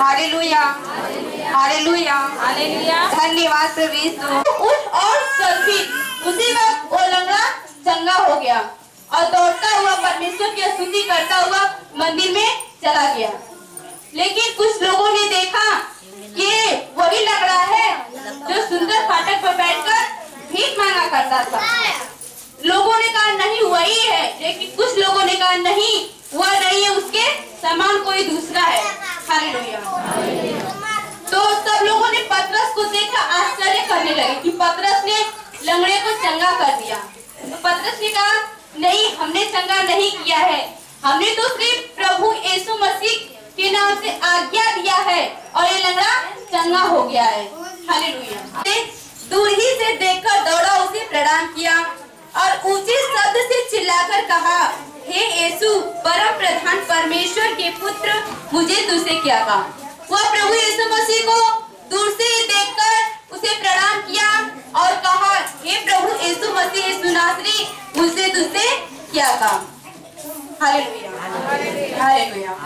Hallelujah, hallelujah, hallelujah. धन्यवाद प्रभु यीशु। उठ और चल फिर। उसी वक्त वो लंगड़ा चंगा हो गया और दौड़ता हुआ परमेश्वर की स्तुति करता हुआ मंदिर में चला गया। लेकिन कुछ लोगों ने देखा कि वही लंगड़ा है जो सुंदर फाटक पर बैठकर भीख मांगा करता था। लोगों ने कहा नहीं वही है, लेकिन कुछ लोगों ने कहा नहीं वह नहीं है, उसके समान कोई दूसरा है। हालेलुया। तो सब लोगों ने पतरस को देखा, आश्चर्य करने लगे कि पतरस ने लंगड़े को चंगा कर दिया। तो पतरस ने कहा नहीं, हमने चंगा नहीं किया है, हमने तो सिर्फ प्रभु यीशु मसीह के नाम से आज्ञा दिया है और ये लंगड़ा चंगा हो गया है। हालेलुया। दूर ही से देखकर दौड़ा, उसे प्रणाम किया और ऊंचे शब्द से चिल्लाकर कहा, हे यीशु परम प्रधान परमेश्वर के पुत्र, मुझे तुझसे क्या काम। वह प्रभु यीशु मसीह को दूर से देखकर उसे प्रणाम किया और कहा, हे प्रभु यीशु मसीह यीशु नासरी, मुझसे तुझसे क्या काम। Hallelujah, hallelujah.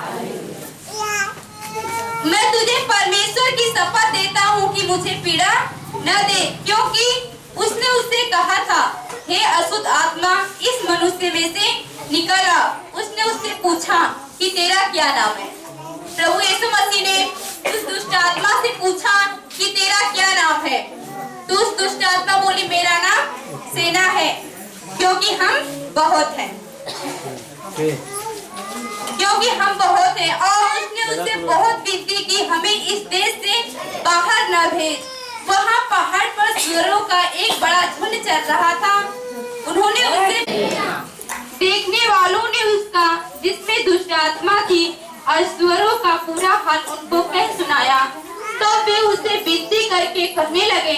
मैं तुझे परमेश्वर की शपथ देता हूँ कि मुझे पीड़ा न दे, क्योंकि उसने उससे कहा था, हे अशुद्ध आत्मा इस मनुष्य में से निकल आ। उसने उससे पूछा कि तेरा क्या नाम है। प्रभु यीशु मसीह ने उस दुष्ट आत्मा से पूछा कि तेरा क्या नाम है। तो उस दुष्ट आत्मा बोली, मेरा नाम सेना है, क्योंकि हम बहुत हैं। क्योंकि हम बहुत हैं। और उसने उससे बहुत विनती की, हमें इस देश से बाहर न भेज। वहाँ पहाड़ पर सुअरों का एक बड़ा झुंड चल रहा था। उन्होंने उसे देखने वालों ने उसका जिसमें दुष्ट आत्मा थी और सुअरों का पूरा हाल उनको कह सुनाया। तो वे उसे विनती करके कहने लगे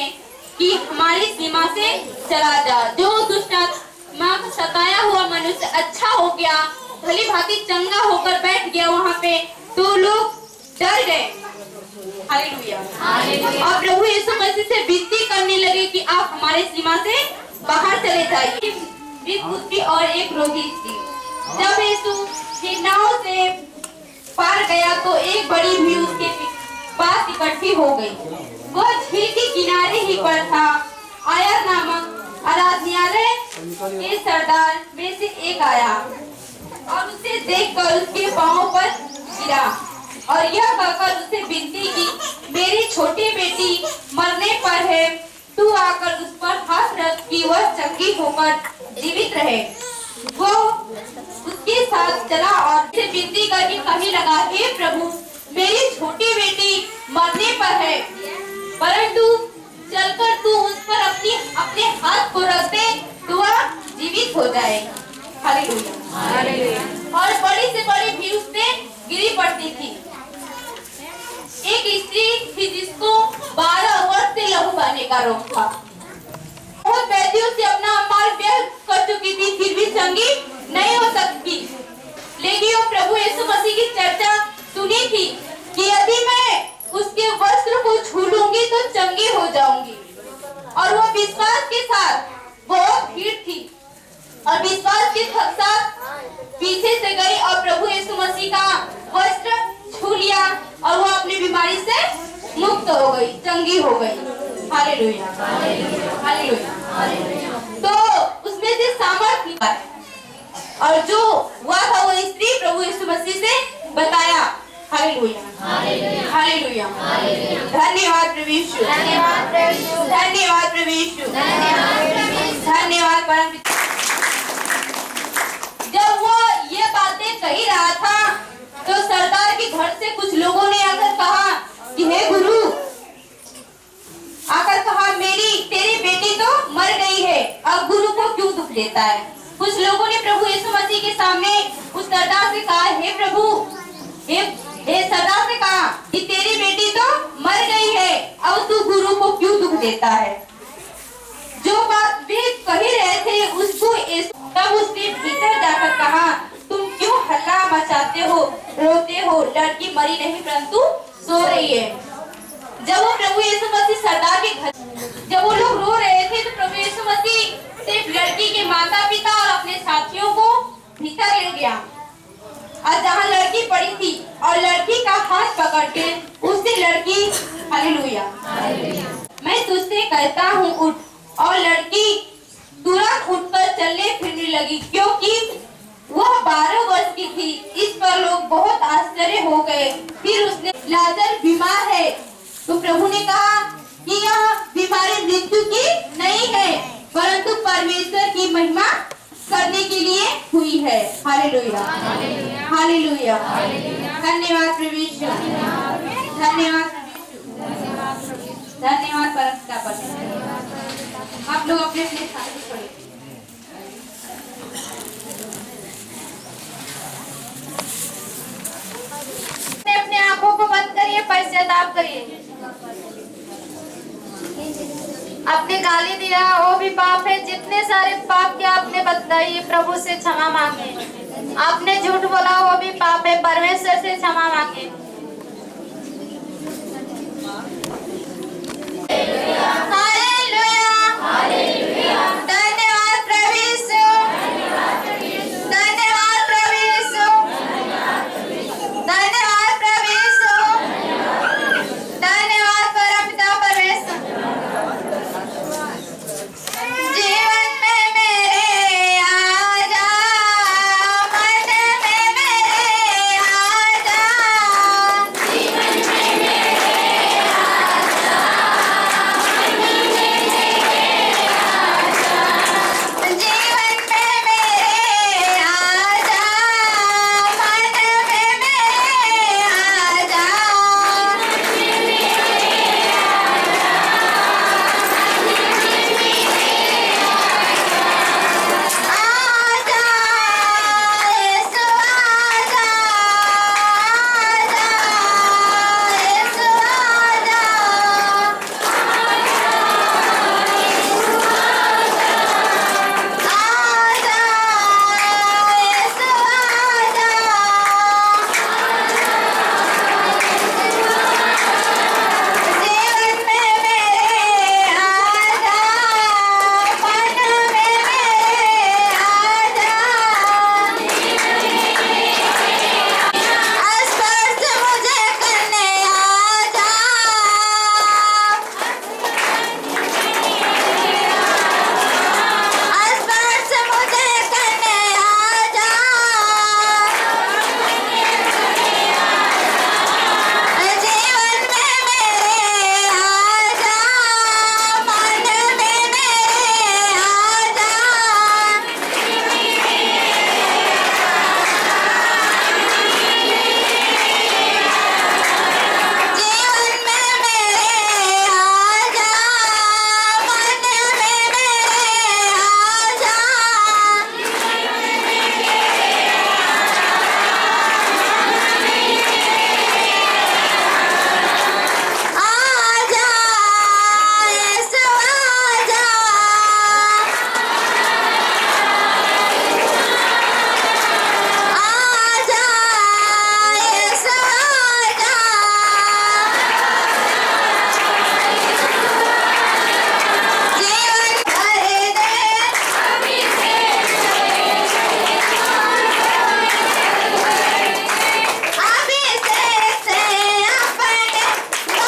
कि हमारी सीमा से चला जा। जो दुष्ट आत्मा को सताया हुआ मनुष्य अच्छा हो गया, भली भांति चंगा होकर बैठ गया वहाँ पे, तो लोग डर गए। हालेलुया। और प्रभु यीशु मसीह से विनती करने लगे कि आप हमारे सीमा से बाहर चले जाइए। बुद्धि और एक रोगी थी। जब यीशु नाव से पार गया तो एक बड़ी भीड़ उसके पास इकट्ठी हो गई। वह झील के किनारे ही पर था। आया नामक आराधनालय के सरदार में से एक आया और उसे देखकर उसके पांव पर गिरा और यह कहकर उसे विनती की, मेरी छोटी बेटी मरने पर है, तू आकर उस पर हाथ रख कि वह चंगी होकर जीवित रहे। वो उसके साथ चला और उसे विनती करके कहने लगा, हे प्रभु मेरी छोटी बेटी मरने पर है, परंतु चलकर तू उस पर अपने हाथ को रख दे तो वह जीवित हो जाएगी। हालेलुया। और बड़ी से बड़ी भीड़ उस पे गिरी पड़ती थी। एक स्त्री थी जिसको 12 वर्ष से लहू बहने का रोग था। बहुत वैद्यों से अपना अमाल व्यय कर चुकी थी, फिर भी चंगी नहीं हो सकती। लेकिन वो प्रभु यीशु मसीह की चर्चा सुनी थी कि यदि मैं उसके वस्त्र को छू लूंगी तो चंगी हो जाऊंगी। और वो विश्वास के साथ, बहुत भीड़ थी और विश्वास के साथ पीछे से गई और प्रभु यीशु मसीह का वस्त्र छू लिया और वो अपनी बीमारी से मुक्त हो गई, चंगी हो गई। Hallelujah, hallelujah. तो उसमें से सामर्थ निकला और जो हुआ था वो स्त्री प्रभु यीशु मसीह से बताया। Hallelujah, hallelujah. धन्यवाद प्रभु यीशु, धन्यवाद प्रभु यीशु, धन्यवाद प्रभु यीशु, धन्यवाद परम पिता। जब वो ये बातें कही रहा था तो सरदार के घर से कुछ लोगों ने आकर कहा कि हे गुरु, आकर कहा तेरी बेटी तो मर गई है, अब गुरु को क्यों दुख देता है। कुछ लोगों ने प्रभु यीशु मसीह के सामने उस सरदार से कहा, हे प्रभु, हे सरदार से कहा कि तेरी बेटी तो मर गई है, अब तू गुरु को क्यों दुख देता है। जो बात वे कह रहे थे उसको तब उसने भीतर जाकर कहा, तुम क्यों हल्ला मचाते हो, रोते हो, लड़की मरी नहीं परंतु सो रही है। जब वो प्रभु यीशु मसीह सरदार के घर, जब वो लोग रो रहे थे तो प्रभु यीशु मसीह सिर्फ लड़की के माता पिता और अपने साथियों को भीतर ले गया और जहाँ लड़की पड़ी थी और लड़की का हाथ पकड़ के कहता हूँ उठ, और लड़की तुरंत उठकर चलने फिरने लगी, क्योंकि वह 12 वर्ष की थी। इस पर लोग बहुत आश्चर्य हो गए। फिर उसने, लाजर बीमार है, तो प्रभु ने कहा कि यह बीमारी मृत्यु की नहीं है, परंतु परमेश्वर की महिमा करने के लिए हुई है। हालेलुया, हालेलुया, धन्यवाद प्रभु यीशु, धन्यवाद, धन्यवाद परमपिता परमेश्वर। आप लोग अपने अपने स्थान पर खड़े। अपने आंखों को बंद करिए, पश्चाताप करिए। आपने गाली दिया वो भी पाप है, जितने सारे पाप के आपने बताइए प्रभु से क्षमा मांगे। आपने झूठ बोला वो भी पाप है, परमेश्वर से क्षमा मांगे।